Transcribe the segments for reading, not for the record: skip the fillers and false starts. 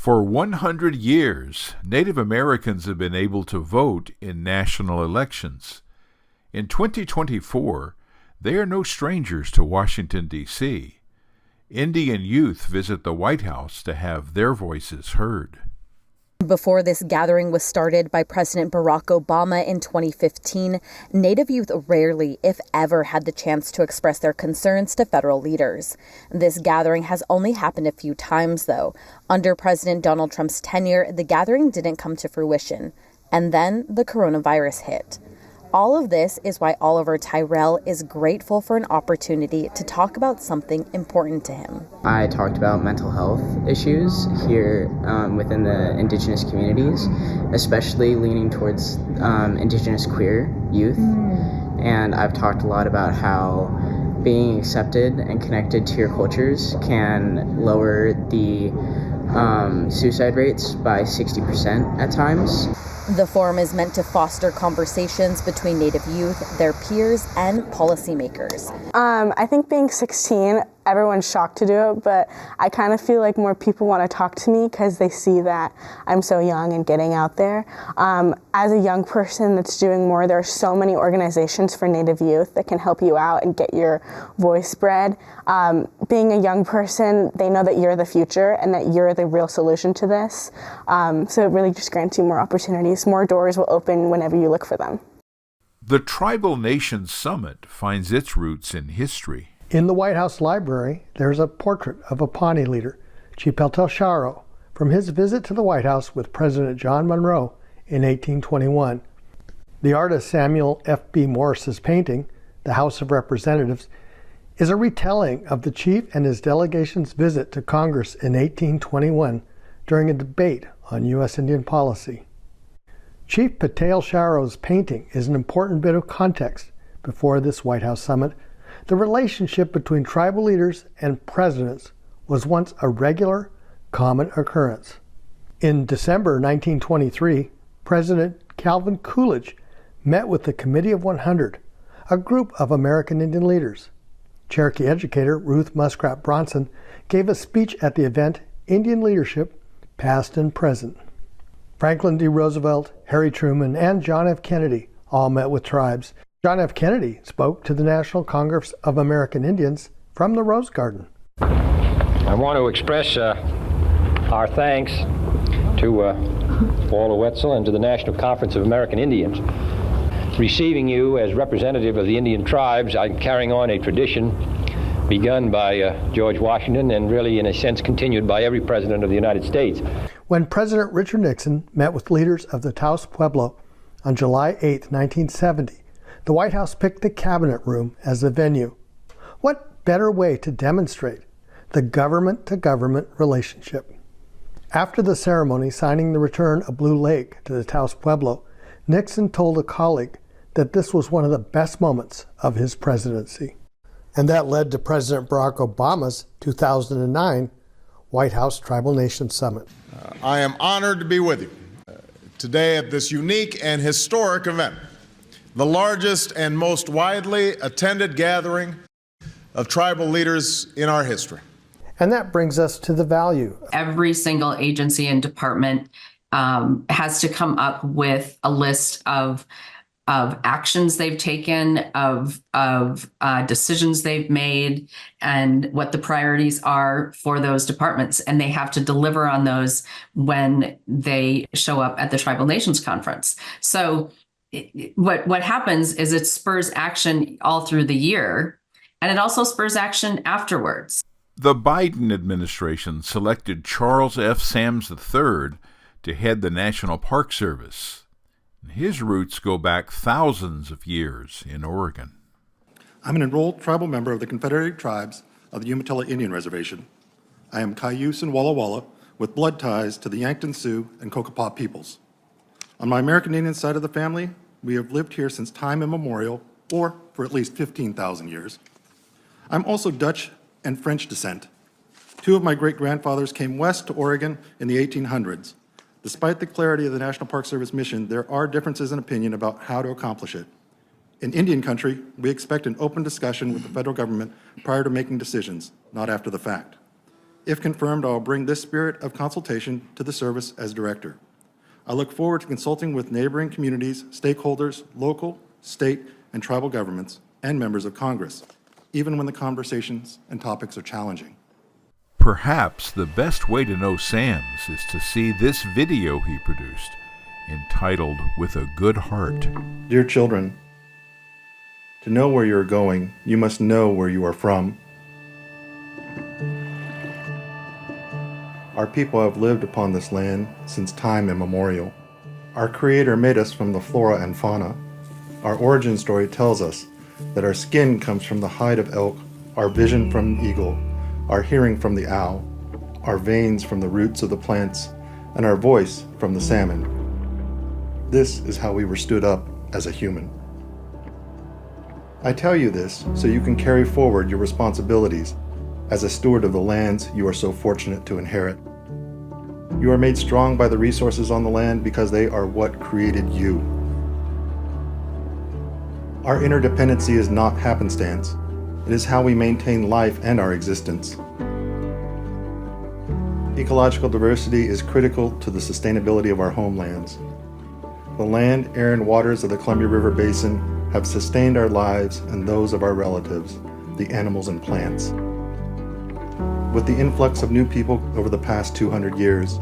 For 100 years, Native Americans have been able to vote in national elections. In 2024, they are no strangers to Washington, D.C. Indian youth visit the White House to have their voices heard. Before this gathering was started by President Barack Obama in 2015, Native youth rarely, if ever, had the chance to express their concerns to federal leaders. This gathering has only happened a few times, though. Under President Donald Trump's tenure, the gathering didn't come to fruition. And then the coronavirus hit. All of this is why Oliver Tyrell is grateful for an opportunity to talk about something important to him. I talked about mental health issues here within the Indigenous communities, especially leaning towards Indigenous queer youth. And I've talked a lot about how being accepted and connected to your cultures can lower the suicide rates by 60% at times. The forum is meant to foster conversations between Native youth, their peers, and policymakers. I think being 16, everyone's shocked to do it, but I kind of feel like more people want to talk to me because they see that I'm so young and getting out there. As a young person that's doing more, there are so many organizations for Native youth that can help you out and get your voice spread. Being a young person, they know that you're the future and that you're the real solution to this. So it really just grants you more opportunities. More doors will open whenever you look for them. The Tribal Nations Summit finds its roots in history. In the White House Library, there's a portrait of a Pawnee leader, Chief Sharo, from his visit to the White House with President John Monroe in 1821. The artist Samuel F.B. Morris's painting, The House of Representatives, is a retelling of the chief and his delegation's visit to Congress in 1821 during a debate on U.S. Indian policy. Chief Patel Sharo's painting is an important bit of context before this White House summit. The relationship between tribal leaders and presidents was once a regular, common occurrence. In December 1923, President Calvin Coolidge met with the Committee of 100, a group of American Indian leaders. Cherokee educator Ruth Muskrat Bronson gave a speech at the event, Indian Leadership, Past and Present. Franklin D. Roosevelt, Harry Truman, and John F. Kennedy all met with tribes. John F. Kennedy spoke to the National Congress of American Indians from the Rose Garden. I want to express our thanks to Walter Wetzel and to the National Conference of American Indians. Receiving you as representative of the Indian tribes, I'm carrying on a tradition begun by George Washington and really, in a sense, continued by every president of the United States. When President Richard Nixon met with leaders of the Taos Pueblo on July 8, 1970, the White House picked the Cabinet Room as the venue. What better way to demonstrate the government-to-government relationship? After the ceremony signing the return of Blue Lake to the Taos Pueblo, Nixon told a colleague that this was one of the best moments of his presidency. And that led to President Barack Obama's 2009 White House Tribal Nations Summit. I am honored to be with you today at this unique and historic event, the largest and most widely attended gathering of tribal leaders in our history. And that brings us to the value. Every single agency and department has to come up with a list of actions they've taken, of decisions they've made, and what the priorities are for those departments. And they have to deliver on those when they show up at the Tribal Nations Conference. So what happens is it spurs action all through the year, and it also spurs action afterwards. The Biden administration selected Charles F. Sams III to head the National Park Service. His roots go back thousands of years in Oregon. I'm an enrolled tribal member of the Confederated Tribes of the Umatilla Indian Reservation. I am Cayuse and Walla Walla with blood ties to the Yankton Sioux and Kokopah peoples. On my American Indian side of the family, we have lived here since time immemorial, or for at least 15,000 years. I'm also Dutch and French descent. Two of my great-grandfathers came west to Oregon in the 1800s. Despite the clarity of the National Park Service mission, there are differences in opinion about how to accomplish it. In Indian country, we expect an open discussion with the federal government prior to making decisions, not after the fact. If confirmed, I will bring this spirit of consultation to the service as director. I look forward to consulting with neighboring communities, stakeholders, local, state, and tribal governments, and members of Congress, even when the conversations and topics are challenging. Perhaps the best way to know Sams is to see this video he produced, entitled With a Good Heart. Dear children, to know where you are going, you must know where you are from. Our people have lived upon this land since time immemorial. Our Creator made us from the flora and fauna. Our origin story tells us that our skin comes from the hide of elk, our vision from the eagle, our hearing from the owl, our veins from the roots of the plants, and our voice from the salmon. This is how we were stood up as a human. I tell you this so you can carry forward your responsibilities as a steward of the lands you are so fortunate to inherit. You are made strong by the resources on the land because they are what created you. Our interdependency is not happenstance. It is how we maintain life and our existence. Ecological diversity is critical to the sustainability of our homelands. The land, air, and waters of the Columbia River Basin have sustained our lives and those of our relatives, the animals and plants. With the influx of new people over the past 200 years,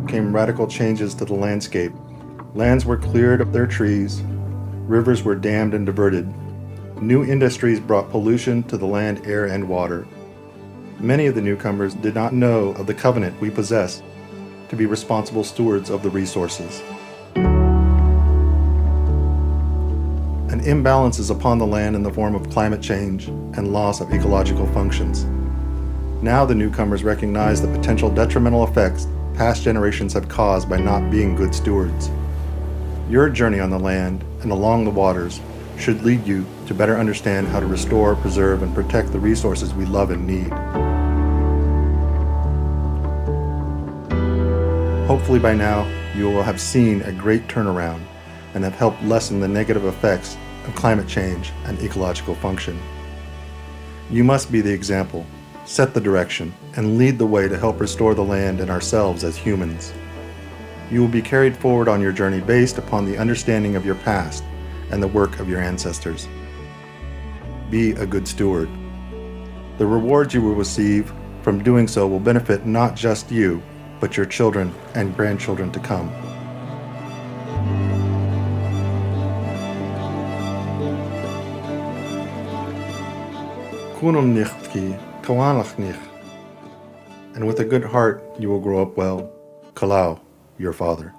came radical changes to the landscape. Lands were cleared of their trees, rivers were dammed and diverted. New industries brought pollution to the land, air, and water. Many of the newcomers did not know of the covenant we possess to be responsible stewards of the resources. An imbalance is upon the land in the form of climate change and loss of ecological functions. Now the newcomers recognize the potential detrimental effects past generations have caused by not being good stewards. Your journey on the land and along the waters should lead you to better understand how to restore, preserve, and protect the resources we love and need. Hopefully by now, you will have seen a great turnaround and have helped lessen the negative effects of climate change and ecological function. You must be the example, set the direction, and lead the way to help restore the land and ourselves as humans. You will be carried forward on your journey based upon the understanding of your past and the work of your ancestors. Be a good steward. The rewards you will receive from doing so will benefit not just you, but your children and grandchildren to come. And with a good heart you will grow up well. Kalau, your father.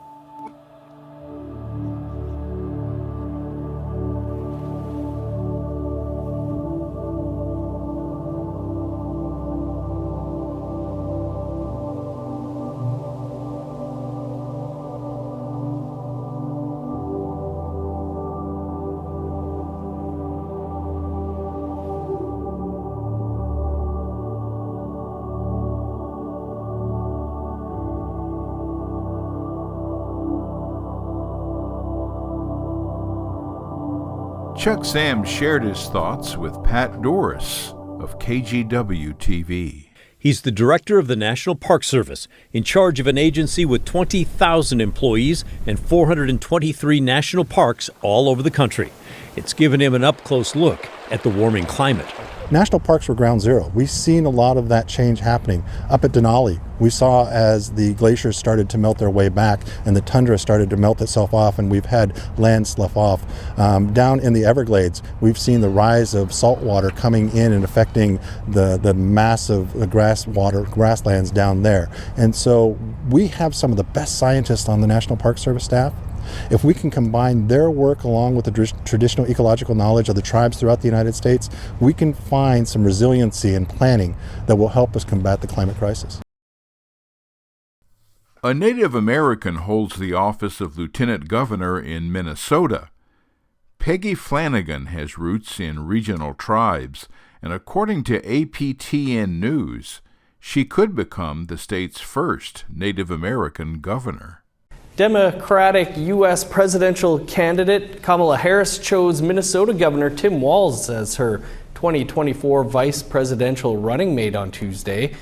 Chuck Sams shared his thoughts with Pat Doris of KGW-TV. He's the director of the National Park Service, in charge of an agency with 20,000 employees and 423 national parks all over the country. It's given him an up-close look at the warming climate. National parks were ground zero. We've seen a lot of that change happening. Up at Denali, we saw as the glaciers started to melt their way back and the tundra started to melt itself off, and we've had land slough off. Down in the Everglades, we've seen the rise of salt water coming in and affecting the massive grasslands down there. And so we have some of the best scientists on the National Park Service staff. If we can combine their work along with the traditional ecological knowledge of the tribes throughout the United States, we can find some resiliency and planning that will help us combat the climate crisis. A Native American holds the office of Lieutenant Governor in Minnesota. Peggy Flanagan has roots in regional tribes, and according to APTN News, she could become the state's first Native American governor. Democratic U.S. presidential candidate Kamala Harris chose Minnesota Governor Tim Walz as her 2024 vice presidential running mate on Tuesday.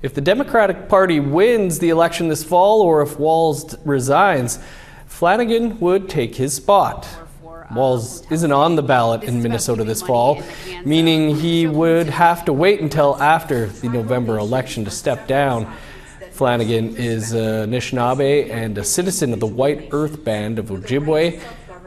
If the Democratic Party wins the election this fall, or if Walz resigns, Flanagan would take his spot. Walz isn't on the ballot in Minnesota this fall, meaning he would have to wait until after the November election to step down. Flanagan is a Anishinaabe and a citizen of the White Earth Band of Ojibwa.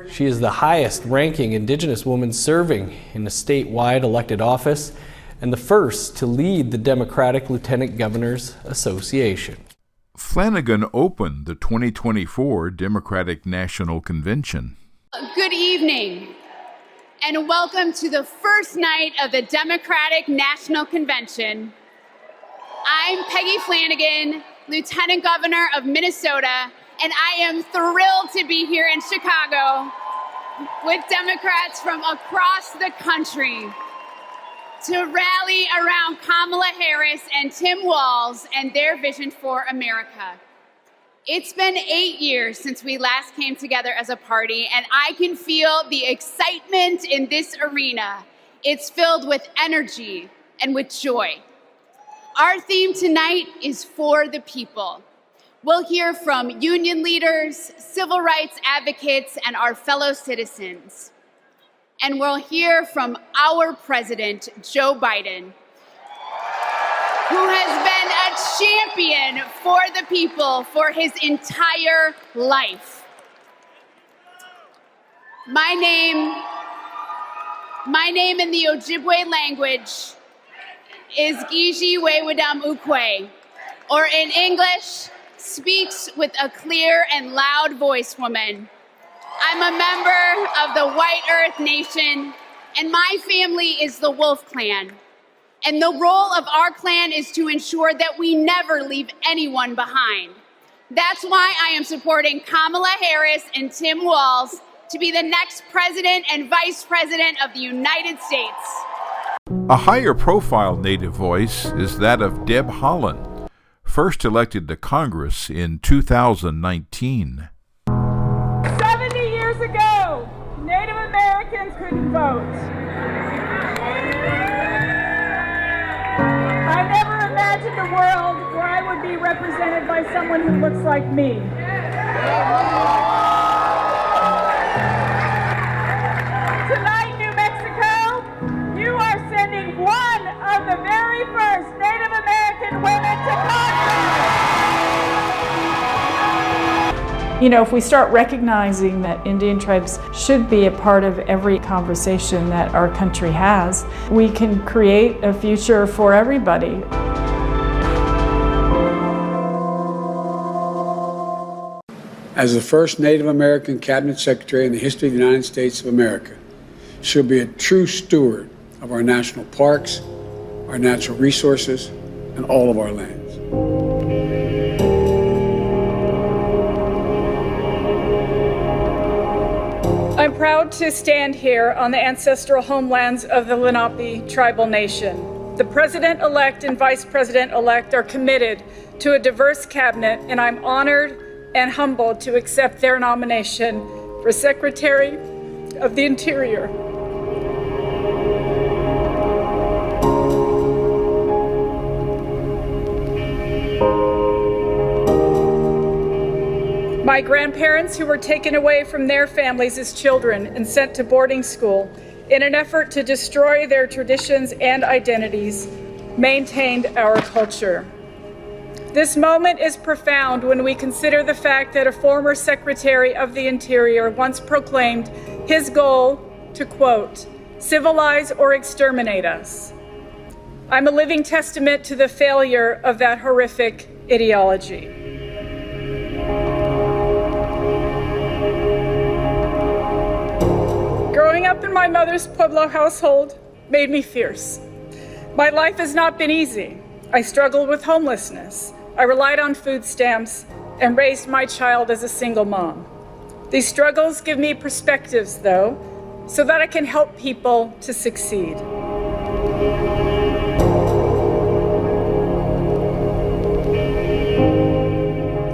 She is the highest-ranking Indigenous woman serving in a statewide elected office and the first to lead the Democratic Lieutenant Governors Association. Flanagan opened the 2024 Democratic National Convention. Good evening, and welcome to the first night of the Democratic National Convention. I'm Peggy Flanagan, Lieutenant Governor of Minnesota, and I am thrilled to be here in Chicago with Democrats from across the country to rally around Kamala Harris and Tim Walz and their vision for America. It's been 8 years since we last came together as a party, and I can feel the excitement in this arena. It's filled with energy and with joy. Our theme tonight is for the people. We'll hear from union leaders, civil rights advocates, and our fellow citizens. And we'll hear from our president, Joe Biden, who has been a champion for the people for his entire life. My name in the Ojibwe language is Giji Wewadam Ukwe, or in English, speaks with a clear and loud voice woman. I'm a member of the White Earth Nation, and my family is the Wolf Clan. And the role of our clan is to ensure that we never leave anyone behind. That's why I am supporting Kamala Harris and Tim Walz to be the next president and vice president of the United States. A higher profile Native voice is that of Deb Haaland, first elected to Congress in 2019. 70 years ago, Native Americans couldn't vote. I never imagined a world where I would be represented by someone who looks like me. Tonight, New Mexico, you are sending one of the very first Native American women to Congress. You know, if we start recognizing that Indian tribes should be a part of every conversation that our country has, we can create a future for everybody. As the first Native American Cabinet Secretary in the history of the United States of America, she'll be a true steward of our national parks, our natural resources, and all of our lands. I'm proud to stand here on the ancestral homelands of the Lenape tribal nation. The President-elect and Vice President-elect are committed to a diverse cabinet, and I'm honored and humbled to accept their nomination for Secretary of the Interior. My grandparents, who were taken away from their families as children and sent to boarding school in an effort to destroy their traditions and identities, maintained our culture. This moment is profound when we consider the fact that a former Secretary of the Interior once proclaimed his goal to, quote, civilize or exterminate us. I'm a living testament to the failure of that horrific ideology. Growing up in my mother's Pueblo household made me fierce. My life has not been easy. I struggled with homelessness. I relied on food stamps and raised my child as a single mom. These struggles give me perspectives, though, so that I can help people to succeed.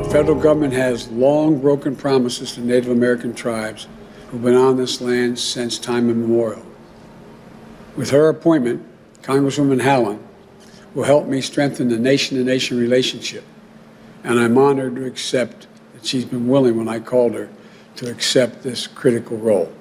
The federal government has long broken promises to Native American tribes who've been on this land since time immemorial. With her appointment, Congresswoman Haaland will help me strengthen the nation-to-nation relationship. And I'm honored to accept that she's been willing when I called her to accept this critical role.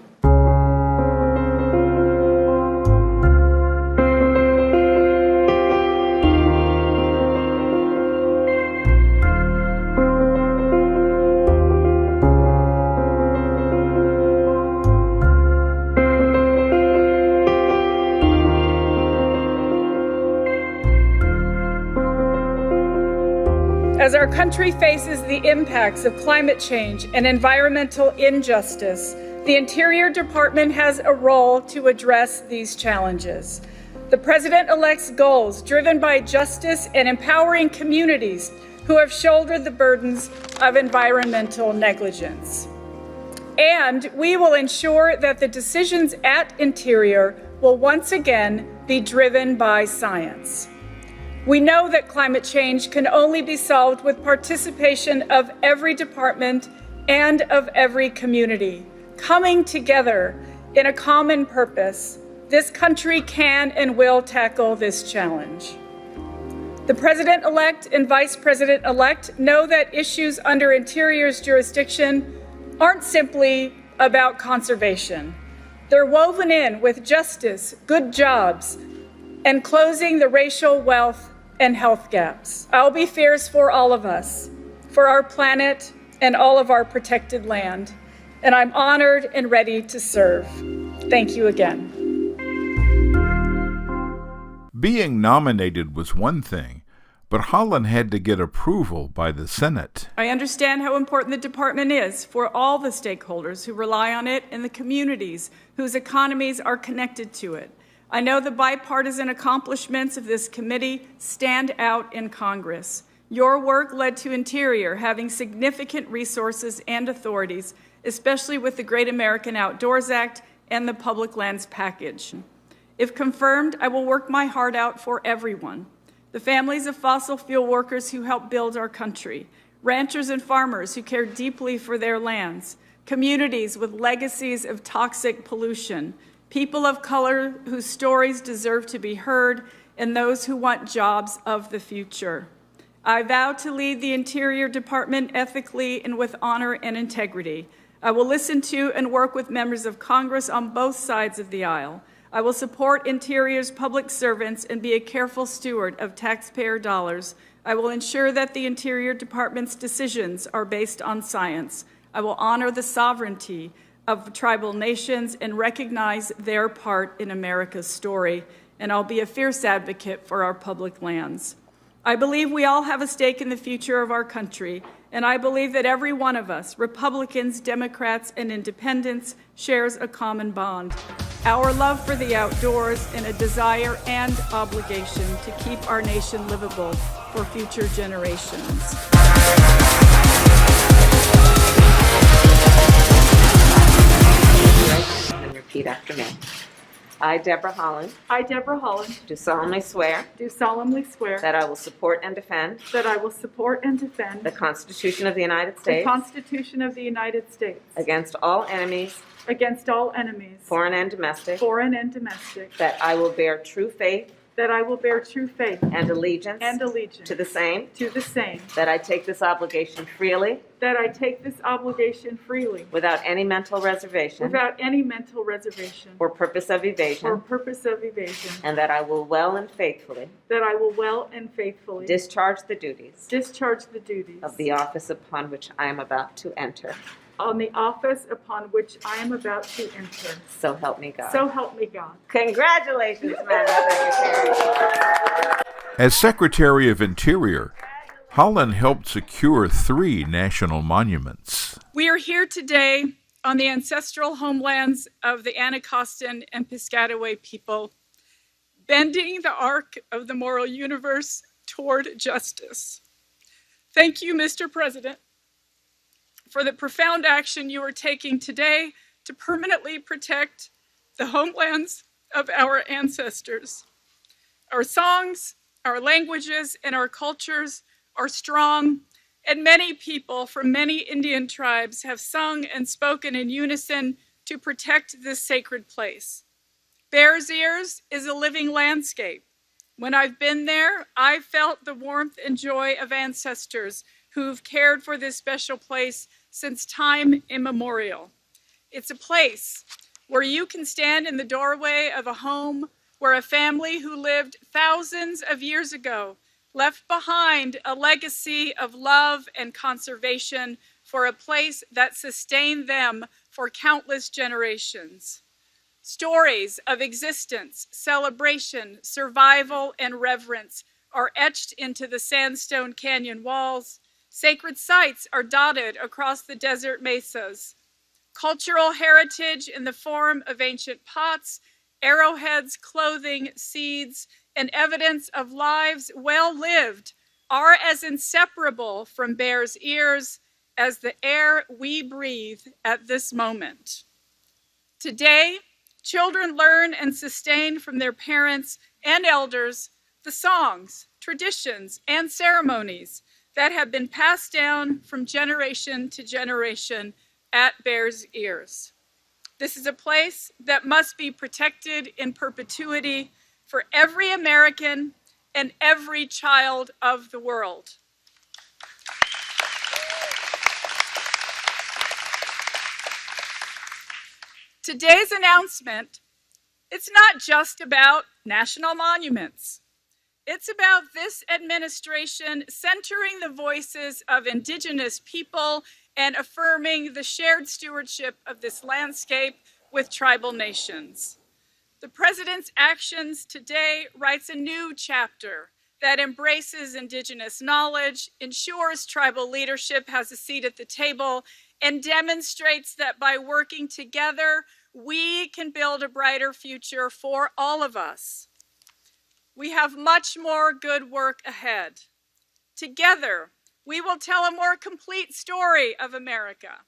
As our country faces the impacts of climate change and environmental injustice, the Interior Department has a role to address these challenges. The President-elect's goals, driven by justice and empowering communities who have shouldered the burdens of environmental negligence. And we will ensure that the decisions at Interior will once again be driven by science. We know that climate change can only be solved with participation of every department and of every community. Coming together in a common purpose, this country can and will tackle this challenge. The President-elect and Vice President-elect know that issues under Interior's jurisdiction aren't simply about conservation. They're woven in with justice, good jobs, and closing the racial, wealth, and health gaps. I'll be fierce for all of us, for our planet and all of our protected land, and I'm honored and ready to serve. Thank you again. Being nominated was one thing, but Haaland had to get approval by the Senate. I understand how important the department is for all the stakeholders who rely on it and the communities whose economies are connected to it. I know the bipartisan accomplishments of this committee stand out in Congress. Your work led to Interior having significant resources and authorities, especially with the Great American Outdoors Act and the Public Lands Package. If confirmed, I will work my heart out for everyone. The families of fossil fuel workers who help build our country, ranchers and farmers who care deeply for their lands, communities with legacies of toxic pollution, people of color whose stories deserve to be heard, and those who want jobs of the future. I vow to lead the Interior Department ethically and with honor and integrity. I will listen to and work with members of Congress on both sides of the aisle. I will support Interior's public servants and be a careful steward of taxpayer dollars. I will ensure that the Interior Department's decisions are based on science. I will honor the sovereignty of tribal nations and recognize their part in America's story, and I'll be a fierce advocate for our public lands. I believe we all have a stake in the future of our country, and I believe that every one of us, Republicans, Democrats, and Independents, shares a common bond, our love for the outdoors and a desire and obligation to keep our nation livable for future generations. And repeat after me. I, Deborah Haaland, I, Deborah Haaland, do solemnly swear that I will support and defend the Constitution of the United the States Constitution of the United States against all enemies, foreign and domestic, that I will bear true faith and allegiance to the same, that I take this obligation freely without any mental reservation or purpose of evasion, and that I will well and faithfully discharge the duties of the office upon which I am about to enter. So help me God. Congratulations, Madam Secretary. As Secretary of Interior, Haaland helped secure 3 national monuments. We are here today on the ancestral homelands of the Anacostan and Piscataway people, bending the arc of the moral universe toward justice. Thank you, Mr. President, for the profound action you are taking today to permanently protect the homelands of our ancestors. Our songs, our languages, and our cultures are strong, and many people from many Indian tribes have sung and spoken in unison to protect this sacred place. Bears Ears is a living landscape. When I've been there, I've felt the warmth and joy of ancestors who've cared for this special place since time immemorial. It's a place where you can stand in the doorway of a home where a family who lived thousands of years ago left behind a legacy of love and conservation for a place that sustained them for countless generations. Stories of existence, celebration, survival, and reverence are etched into the sandstone canyon walls. Sacred sites are dotted across the desert mesas. Cultural heritage in the form of ancient pots, arrowheads, clothing, seeds, and evidence of lives well lived are as inseparable from Bear's Ears as the air we breathe at this moment. Today, children learn and sustain from their parents and elders the songs, traditions, and ceremonies that have been passed down from generation to generation at Bear's Ears. This is a place that must be protected in perpetuity for every American and every child of the world. Today's announcement, it's not just about national monuments. It's about this administration centering the voices of Indigenous people and affirming the shared stewardship of this landscape with tribal nations. The President's actions today writes a new chapter that embraces Indigenous knowledge, ensures tribal leadership has a seat at the table, and demonstrates that by working together, we can build a brighter future for all of us. We have much more good work ahead. Together, we will tell a more complete story of America.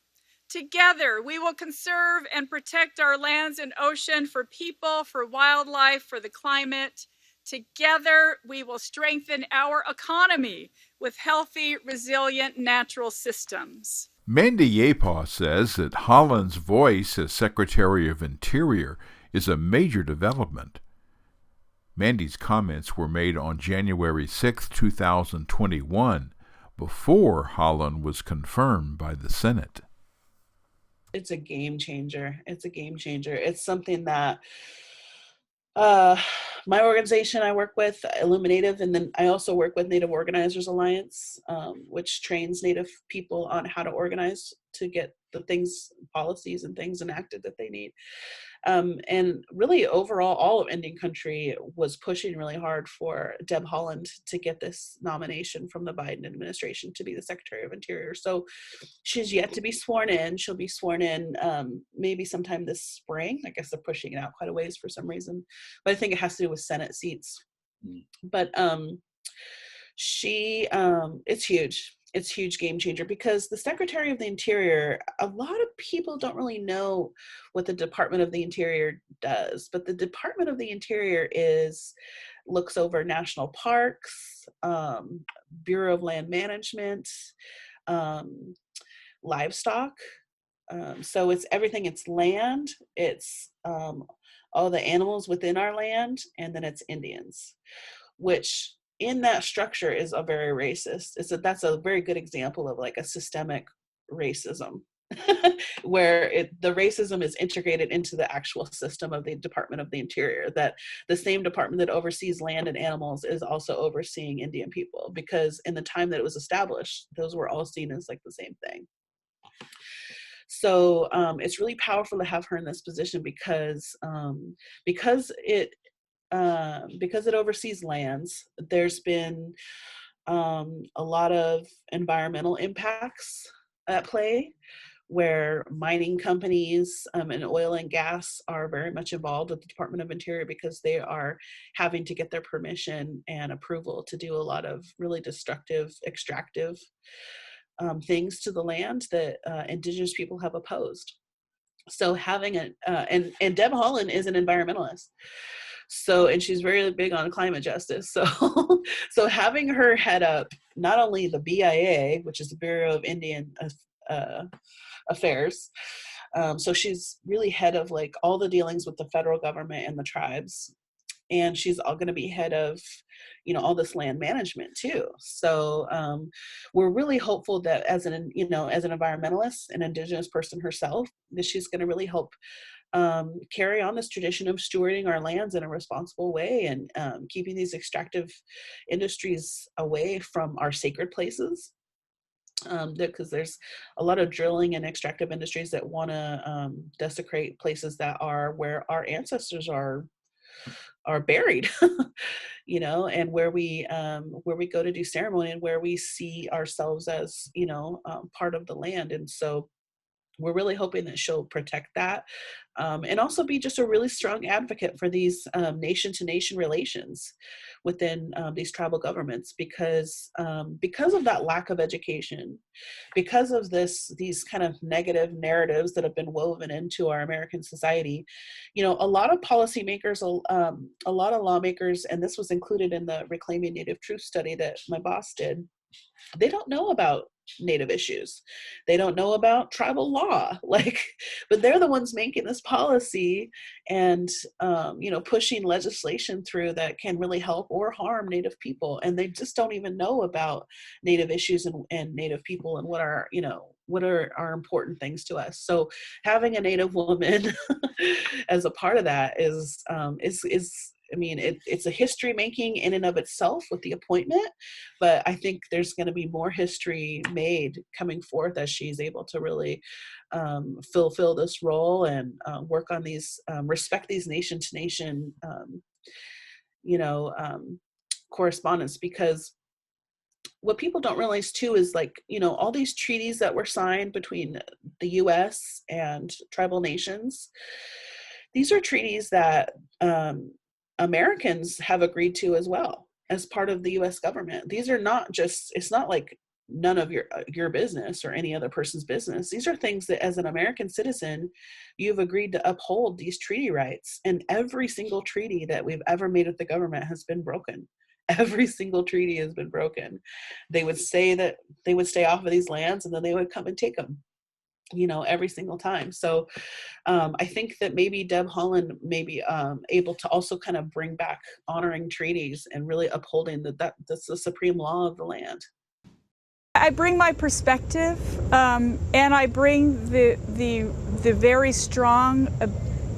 Together, we will conserve and protect our lands and ocean for people, for wildlife, for the climate. Together, we will strengthen our economy with healthy, resilient natural systems. Mandy Yepaw says that Haaland's voice as Secretary of Interior is a major development. Mandy's comments were made on January 6, 2021, before Haaland was confirmed by the Senate. It's a game changer. It's a game changer. It's something that my organization I work with, Illuminative, and then I also work with Native Organizers Alliance, which trains Native people on how to organize to get the things, policies and things enacted that they need. And really overall, all of Indian country was pushing really hard for Deb Haaland to get this nomination from the Biden administration to be the Secretary of Interior. So she's yet to be sworn in. She'll be sworn in maybe sometime this spring. I guess they're pushing it out quite a ways for some reason, but I think it has to do with Senate seats. But it's huge. It's a huge game changer because the Secretary of the Interior, a lot of people don't really know what the Department of the Interior does, but the Department of the Interior looks over national parks, Bureau of Land Management, livestock. So it's everything. It's land, it's all the animals within our land, and then it's Indians, which in that structure is a very racist. That's a very good example of like a systemic racism where the racism is integrated into the actual system of the Department of the Interior, that the same department that oversees land and animals is also overseeing Indian people, because in the time that it was established, those were all seen as like the same thing. So it's really powerful to have her in this position because it oversees lands. There's been a lot of environmental impacts at play where mining companies and oil and gas are very much involved with the Department of Interior because they are having to get their permission and approval to do a lot of really destructive, extractive things to the land that Indigenous people have opposed. So having and Deb Haaland is an environmentalist. So, and she's very big on climate justice. So having her head up not only the BIA, which is the Bureau of Indian Affairs, so she's really head of like all the dealings with the federal government and the tribes, and she's all going to be head of, all this land management too. So we're really hopeful that as an environmentalist, an Indigenous person herself, that she's going to really help carry on this tradition of stewarding our lands in a responsible way, and keeping these extractive industries away from our sacred places. Because there's a lot of drilling and extractive industries that want to desecrate places that are where our ancestors are buried, and where we go to do ceremony, and where we see ourselves as part of the land. And so we're really hoping that she'll protect that, and also be just a really strong advocate for these nation-to-nation relations within these tribal governments, because of that lack of education, because of these kind of negative narratives that have been woven into our American society. A lot of policymakers, a lot of lawmakers, and this was included in the Reclaiming Native Truth study that my boss did, they don't know about Native issues. They don't know about tribal law, but they're the ones making this policy and, pushing legislation through that can really help or harm Native people. And they just don't even know about Native issues and Native people and what are our important things to us. So having a Native woman as a part of that is it's a history making in and of itself with the appointment, but I think there's going to be more history made coming forth as she's able to really fulfill this role and work on these, respect these nation to nation, correspondence. Because what people don't realize too is all these treaties that were signed between the US and tribal nations, these are treaties that Americans have agreed to as well as part of the US government. These are not just, it's not like none of your business or any other person's business. These are things that as an American citizen, you've agreed to uphold these treaty rights. And every single treaty that we've ever made with the government has been broken. Every single treaty has been broken. They would say that they would stay off of these lands, and then they would come and take them, every single time. So I think that maybe Deb Haaland may be able to also kind of bring back honoring treaties and really upholding that's the supreme law of the land. I bring my perspective, and I bring the very strong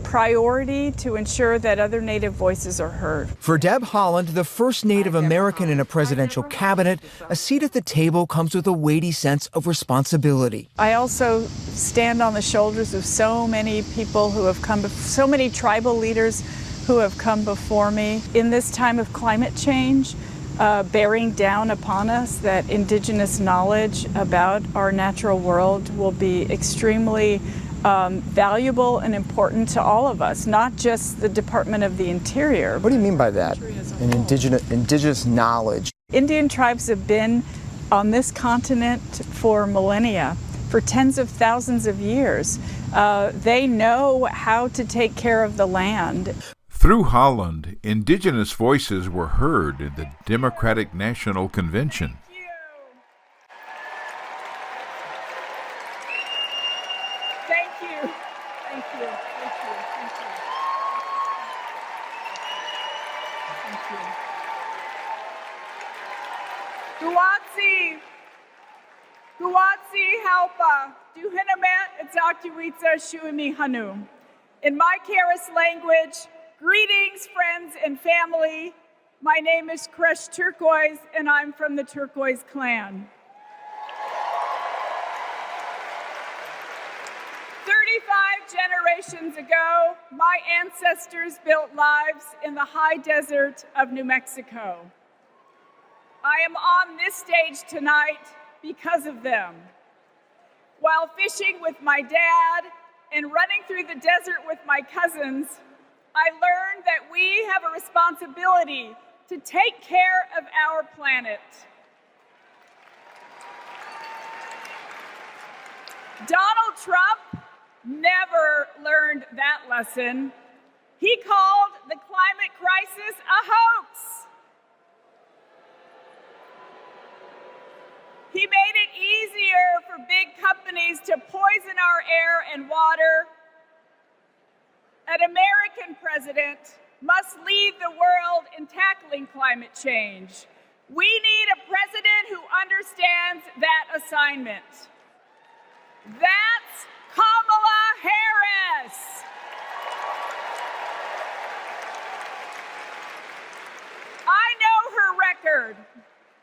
priority to ensure that other Native voices are heard. For Deb Haaland, the first Native American in a presidential cabinet, a seat at the table comes with a weighty sense of responsibility. I also stand on the shoulders of so many people who have come, so many tribal leaders who have come before me. In this time of climate change, bearing down upon us, that Indigenous knowledge about our natural world will be extremely valuable and important to all of us, not just the Department of the Interior. What do you mean by that? An indigenous knowledge? Indian tribes have been on this continent for millennia, for tens of thousands of years. They know how to take care of the land. Through Haaland, Indigenous voices were heard in the Democratic National Convention. In my Karis language, greetings, friends and family. My name is Kresh Turquoise, and I'm from the Turquoise clan. 35 generations ago, my ancestors built lives in the high desert of New Mexico. I am on this stage tonight because of them. While fishing with my dad and running through the desert with my cousins, I learned that we have a responsibility to take care of our planet. Donald Trump never learned that lesson. He called the climate crisis a hoax. He made it easier for big companies to poison our air and water. An American president must lead the world in tackling climate change. We need a president who understands that assignment. That's Kamala Harris. I know her record.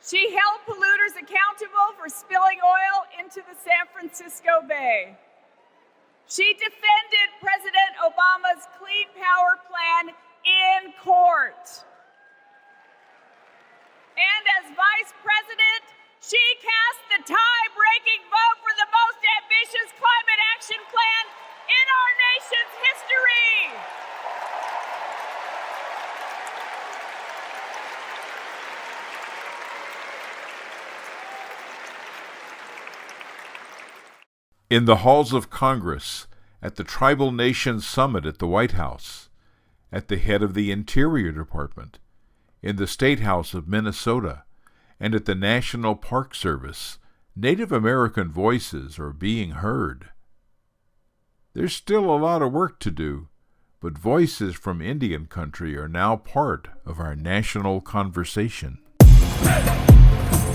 She held polluters accountable for spilling oil into the San Francisco Bay. She defended President Obama's Clean Power Plan in court. And as vice president, she cast the tie-breaking vote for the most ambitious climate action plan in our nation's history. In the halls of Congress, at the Tribal Nations Summit at the White House, at the head of the Interior Department, in the State House of Minnesota, and at the National Park Service, Native American voices are being heard. There's still a lot of work to do, but voices from Indian country are now part of our national conversation. Hey!